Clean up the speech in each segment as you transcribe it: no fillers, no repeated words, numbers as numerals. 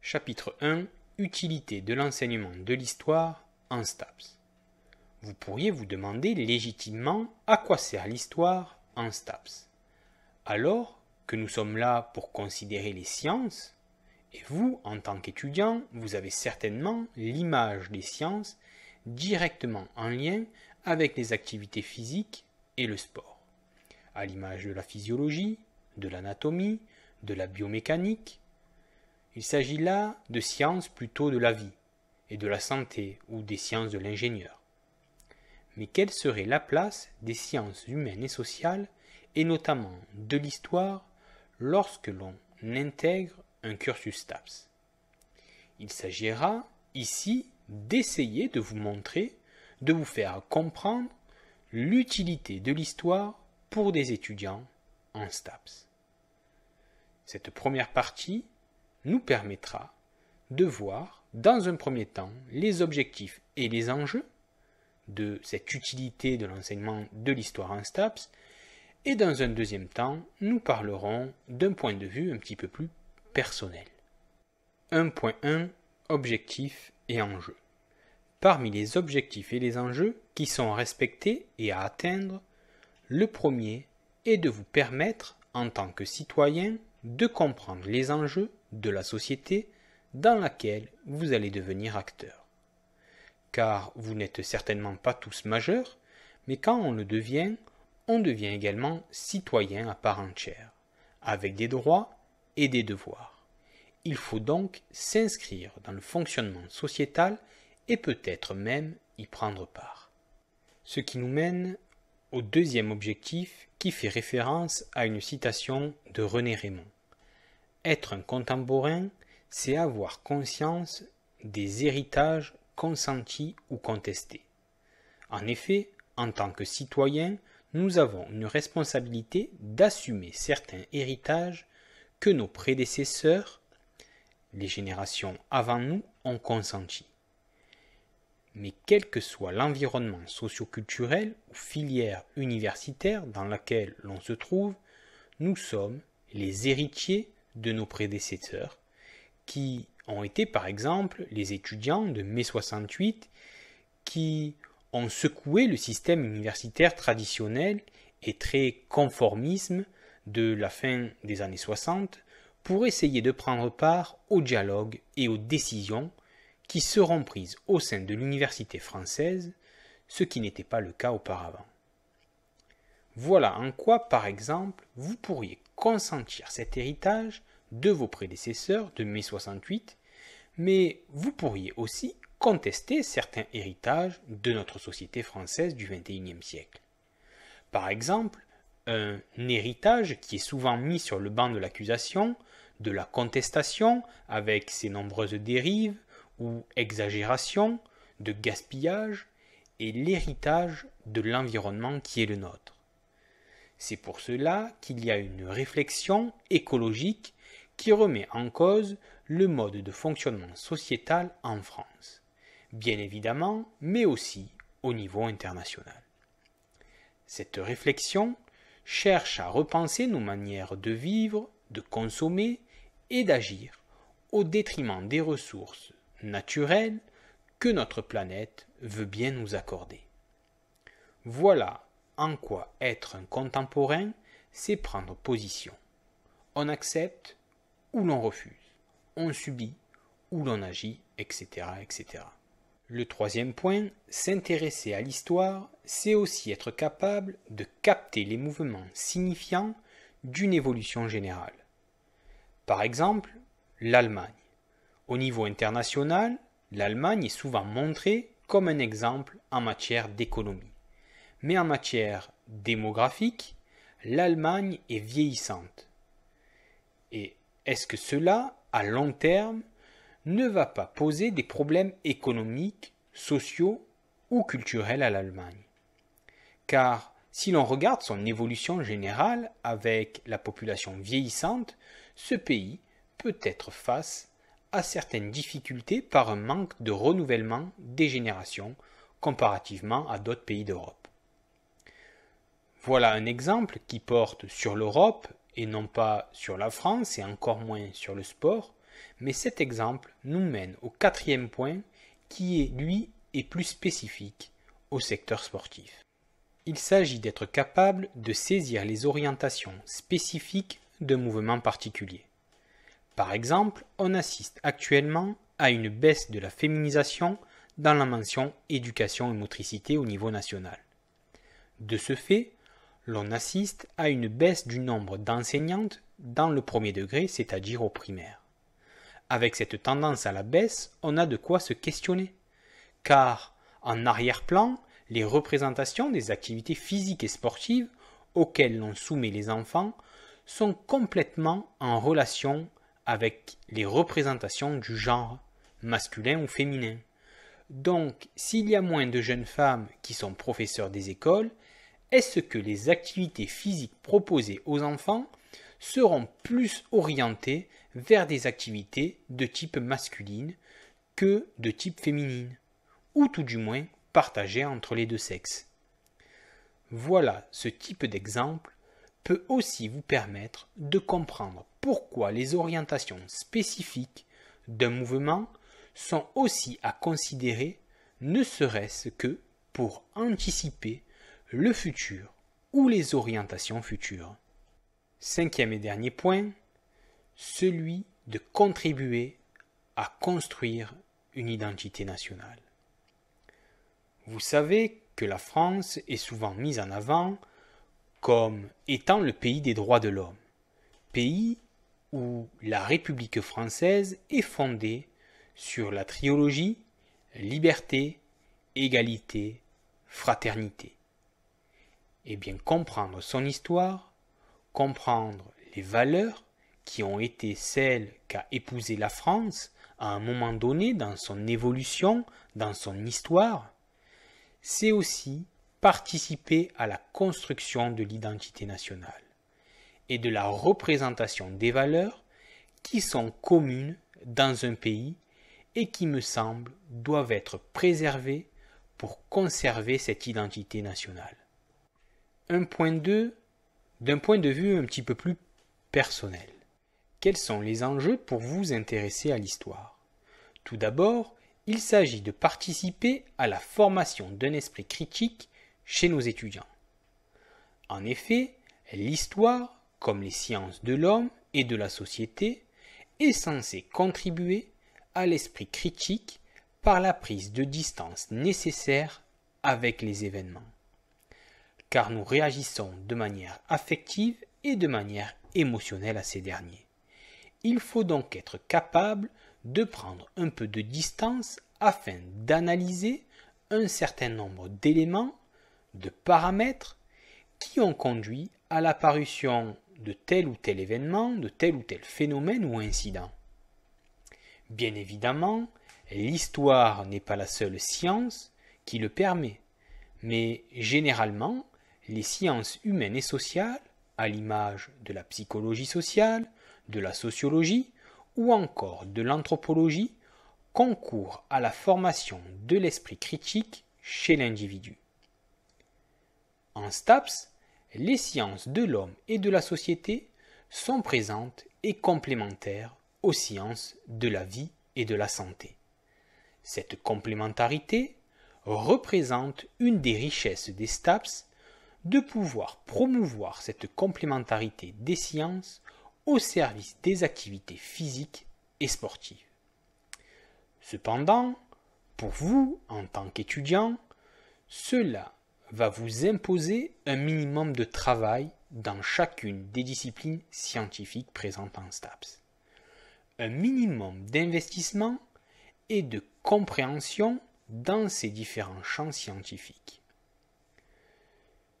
Chapitre 1. Utilité de l'enseignement de l'histoire en STAPS. Vous pourriez vous demander légitimement à quoi sert l'histoire en STAPS. Alors que nous sommes là pour considérer les sciences, et vous, en tant qu'étudiant, vous avez certainement l'image des sciences directement en lien avec les activités physiques et le sport, à l'image de la physiologie, de l'anatomie, de la biomécanique. Il s'agit là de sciences plutôt de la vie et de la santé ou des sciences de l'ingénieur. Mais quelle serait la place des sciences humaines et sociales, et notamment de l'histoire, lorsque l'on intègre un cursus STAPS? Il s'agira ici d'essayer de vous montrer, de vous faire comprendre l'utilité de l'histoire pour des étudiants en STAPS. Cette première partie nous permettra de voir, dans un premier temps, les objectifs et les enjeux de cette utilité de l'enseignement de l'histoire en STAPS, et dans un deuxième temps, nous parlerons d'un point de vue un petit peu plus personnel. 1.1 Objectifs et enjeux. Parmi les objectifs et les enjeux qui sont à respecter et à atteindre, le premier est de vous permettre, en tant que citoyen, de comprendre les enjeux de la société dans laquelle vous allez devenir acteur. Car vous n'êtes certainement pas tous majeurs, mais quand on devient également citoyen à part entière, avec des droits et des devoirs. Il faut donc s'inscrire dans le fonctionnement sociétal et peut-être même y prendre part. Ce qui nous mène au deuxième objectif qui fait référence à une citation de René Raymond. Être un contemporain, c'est avoir conscience des héritages consentis ou contestés. En effet, en tant que citoyens, nous avons une responsabilité d'assumer certains héritages que nos prédécesseurs, les générations avant nous, ont consentis. Mais quel que soit l'environnement socio-culturel ou filière universitaire dans laquelle l'on se trouve, nous sommes les héritiers de nos prédécesseurs, qui ont été par exemple les étudiants de mai 68, qui ont secoué le système universitaire traditionnel et très conformisme de la fin des années 60 pour essayer de prendre part au dialogue et aux décisions qui seront prises au sein de l'université française, ce qui n'était pas le cas auparavant. Voilà en quoi, par exemple, vous pourriez consentir cet héritage de vos prédécesseurs de mai 68, mais vous pourriez aussi contester certains héritages de notre société française du XXIe siècle. Par exemple, un héritage qui est souvent mis sur le banc de l'accusation, de la contestation, avec ses nombreuses dérives ou exagérations, de gaspillage, est l'héritage de l'environnement qui est le nôtre. C'est pour cela qu'il y a une réflexion écologique qui remet en cause le mode de fonctionnement sociétal en France, bien évidemment, mais aussi au niveau international. Cette réflexion cherche à repenser nos manières de vivre, de consommer et d'agir au détriment des ressources naturelles que notre planète veut bien nous accorder. Voilà en quoi être un contemporain, c'est prendre position. On accepte ou l'on refuse, on subit ou l'on agit, etc., etc. Le troisième point, s'intéresser à l'histoire, c'est aussi être capable de capter les mouvements signifiants d'une évolution générale. Par exemple, l'Allemagne. Au niveau international, l'Allemagne est souvent montrée comme un exemple en matière d'économie. Mais en matière démographique, l'Allemagne est vieillissante. Et est-ce que cela, à long terme, ne va pas poser des problèmes économiques, sociaux ou culturels à l'Allemagne? Car si l'on regarde son évolution générale avec la population vieillissante, ce pays peut être face à certaines difficultés par un manque de renouvellement des générations comparativement à d'autres pays d'Europe. Voilà un exemple qui porte sur l'Europe et non pas sur la France et encore moins sur le sport, mais cet exemple nous mène au quatrième point qui est, lui, est plus spécifique au secteur sportif. Il s'agit d'être capable de saisir les orientations spécifiques d'un mouvement particulier. Par exemple, on assiste actuellement à une baisse de la féminisation dans la mention éducation et motricité au niveau national. De ce fait, l'on assiste à une baisse du nombre d'enseignantes dans le premier degré, c'est-à-dire au primaire. Avec cette tendance à la baisse, on a de quoi se questionner, car en arrière-plan, les représentations des activités physiques et sportives auxquelles l'on soumet les enfants sont complètement en relation avec les représentations du genre masculin ou féminin. Donc, s'il y a moins de jeunes femmes qui sont professeurs des écoles, est-ce que les activités physiques proposées aux enfants seront plus orientées vers des activités de type masculine que de type féminine, ou tout du moins partagées entre les deux sexes? Voilà, ce type d'exemple peut aussi vous permettre de comprendre pourquoi les orientations spécifiques d'un mouvement sont aussi à considérer, ne serait-ce que pour anticiper le futur ou les orientations futures. Cinquième et dernier point, celui de contribuer à construire une identité nationale. Vous savez que la France est souvent mise en avant comme étant le pays des droits de l'homme, pays où la République française est fondée sur la trilogie liberté, égalité, fraternité. Et bien comprendre son histoire, comprendre les valeurs qui ont été celles qu'a épousées la France à un moment donné dans son évolution, dans son histoire, c'est aussi participer à la construction de l'identité nationale et de la représentation des valeurs qui sont communes dans un pays et qui, me semble, doivent être préservées pour conserver cette identité nationale. D'un point de vue un petit peu plus personnel, quels sont les enjeux pour vous intéresser à l'histoire? Tout d'abord, il s'agit de participer à la formation d'un esprit critique chez nos étudiants. En effet, l'histoire, comme les sciences de l'homme et de la société, est censée contribuer à l'esprit critique par la prise de distance nécessaire avec les événements. Car nous réagissons de manière affective et de manière émotionnelle à ces derniers. Il faut donc être capable de prendre un peu de distance afin d'analyser un certain nombre d'éléments, de paramètres qui ont conduit à l'apparition de tel ou tel événement, de tel ou tel phénomène ou incident. Bien évidemment, l'histoire n'est pas la seule science qui le permet, mais généralement, les sciences humaines et sociales, à l'image de la psychologie sociale, de la sociologie ou encore de l'anthropologie, concourent à la formation de l'esprit critique chez l'individu. En STAPS, les sciences de l'homme et de la société sont présentes et complémentaires aux sciences de la vie et de la santé. Cette complémentarité représente une des richesses des STAPS de pouvoir promouvoir cette complémentarité des sciences au service des activités physiques et sportives. Cependant, pour vous, en tant qu'étudiant, cela va vous imposer un minimum de travail dans chacune des disciplines scientifiques présentes en STAPS. Un minimum d'investissement et de compréhension dans ces différents champs scientifiques.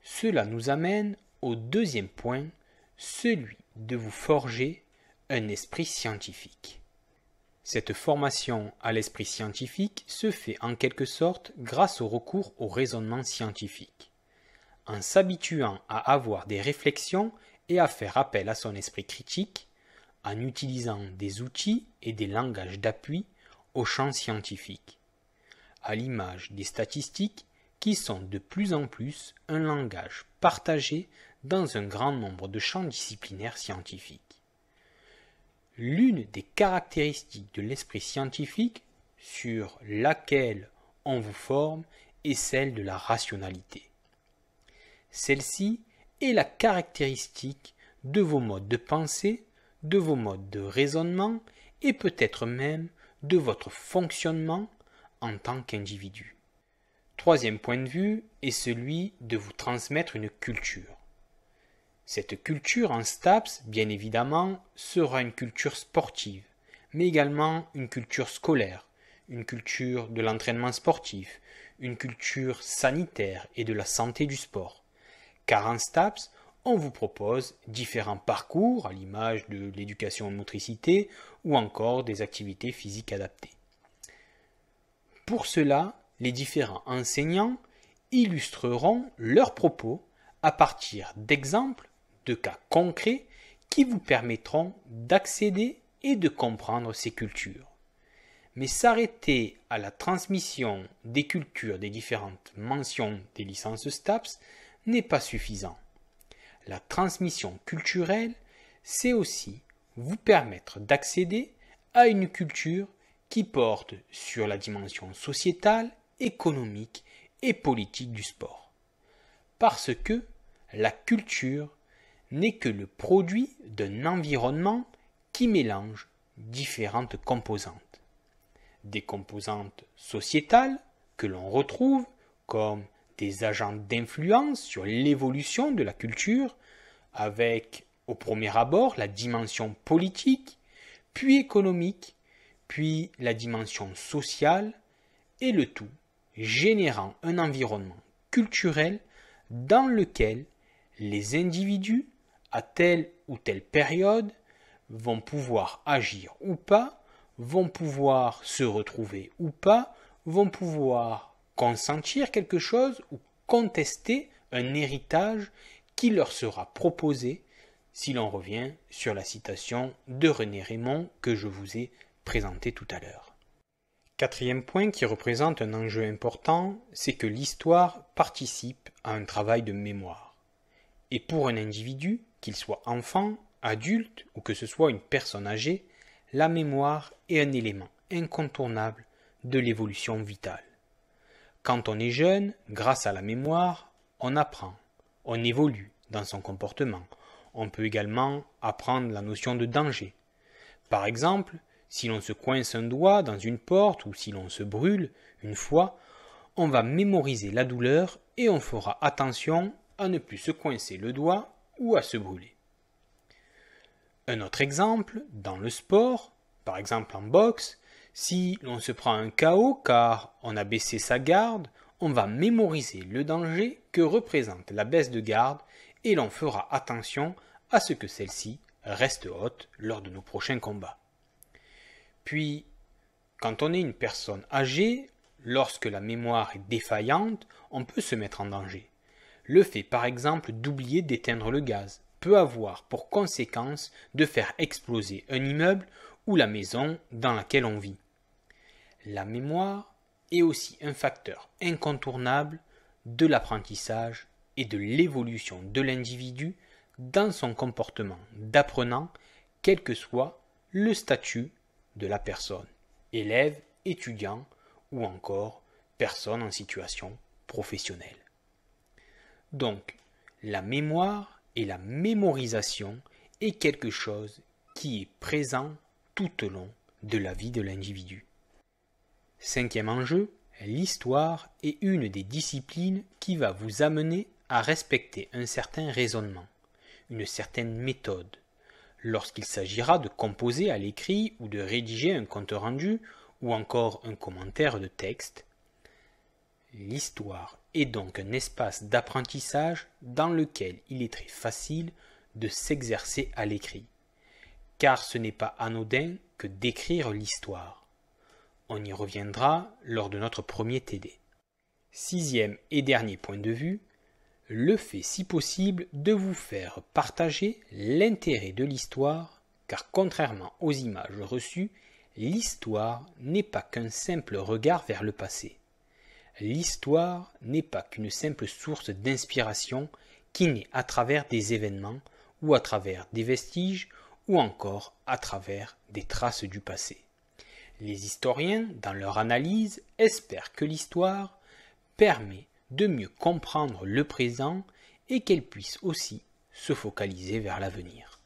Cela nous amène au deuxième point, celui de vous forger un esprit scientifique. Cette formation à l'esprit scientifique se fait en quelque sorte grâce au recours au raisonnement scientifique. En s'habituant à avoir des réflexions et à faire appel à son esprit critique, en utilisant des outils et des langages d'appui au champ scientifique, à l'image des statistiques qui sont de plus en plus un langage partagé dans un grand nombre de champs disciplinaires scientifiques. l'une des caractéristiques de l'esprit scientifique sur laquelle on vous forme est celle de la rationalité. Celle-ci est la caractéristique de vos modes de pensée, de vos modes de raisonnement et peut-être même de votre fonctionnement en tant qu'individu. Troisième point de vue est celui de vous transmettre une culture. Cette culture en STAPS, bien évidemment, sera une culture sportive, mais également une culture scolaire, une culture de l'entraînement sportif, une culture sanitaire et de la santé du sport. Car en STAPS, on vous propose différents parcours à l'image de l'éducation en motricité ou encore des activités physiques adaptées. Pour cela, les différents enseignants illustreront leurs propos à partir d'exemples, de cas concrets qui vous permettront d'accéder et de comprendre ces cultures. Mais s'arrêter à la transmission des cultures des différentes mentions des licences STAPS n'est pas suffisant. La transmission culturelle, c'est aussi vous permettre d'accéder à une culture qui porte sur la dimension sociétale, économique et politique du sport. Parce que la culture n'est que le produit d'un environnement qui mélange différentes composantes. Des composantes sociétales que l'on retrouve comme des agents d'influence sur l'évolution de la culture, avec au premier abord la dimension politique, puis économique, puis la dimension sociale, et le tout générant un environnement culturel dans lequel les individus, à telle ou telle période, vont pouvoir agir ou pas, vont pouvoir se retrouver ou pas, vont pouvoir consentir quelque chose ou contester un héritage qui leur sera proposé si l'on revient sur la citation de René Raymond que je vous ai présentée tout à l'heure. Quatrième point qui représente un enjeu important, c'est que l'histoire participe à un travail de mémoire. Et pour un individu, qu'il soit enfant, adulte ou que ce soit une personne âgée, la mémoire est un élément incontournable de l'évolution vitale. Quand on est jeune, grâce à la mémoire, on apprend, on évolue dans son comportement. On peut également apprendre la notion de danger. Par exemple, si l'on se coince un doigt dans une porte ou si l'on se brûle une fois, on va mémoriser la douleur et on fera attention à ne plus se coincer le doigt ou à se brûler. Un autre exemple, dans le sport, par exemple en boxe, si l'on se prend un KO car on a baissé sa garde, on va mémoriser le danger que représente la baisse de garde et l'on fera attention à ce que celle-ci reste haute lors de nos prochains combats. Puis, quand on est une personne âgée, lorsque la mémoire est défaillante, on peut se mettre en danger. Le fait par exemple d'oublier d'éteindre le gaz peut avoir pour conséquence de faire exploser un immeuble ou la maison dans laquelle on vit. La mémoire est aussi un facteur incontournable de l'apprentissage et de l'évolution de l'individu dans son comportement d'apprenant, quel que soit le statut de la personne, élève, étudiant ou encore personne en situation professionnelle. Donc, la mémoire et la mémorisation est quelque chose qui est présent tout au long de la vie de l'individu. Cinquième enjeu, l'histoire est une des disciplines qui va vous amener à respecter un certain raisonnement, une certaine méthode, lorsqu'il s'agira de composer à l'écrit ou de rédiger un compte-rendu ou encore un commentaire de texte. L'histoire est donc un espace d'apprentissage dans lequel il est très facile de s'exercer à l'écrit, car ce n'est pas anodin que d'écrire l'histoire. On y reviendra lors de notre premier TD. Sixième et dernier point de vue, le fait si possible de vous faire partager l'intérêt de l'histoire, car contrairement aux images reçues, l'histoire n'est pas qu'un simple regard vers le passé. L'histoire n'est pas qu'une simple source d'inspiration qui naît à travers des événements ou à travers des vestiges ou encore à travers des traces du passé. Les historiens, dans leur analyse, espèrent que l'histoire permet de mieux comprendre le présent et qu'elle puisse aussi se focaliser vers l'avenir.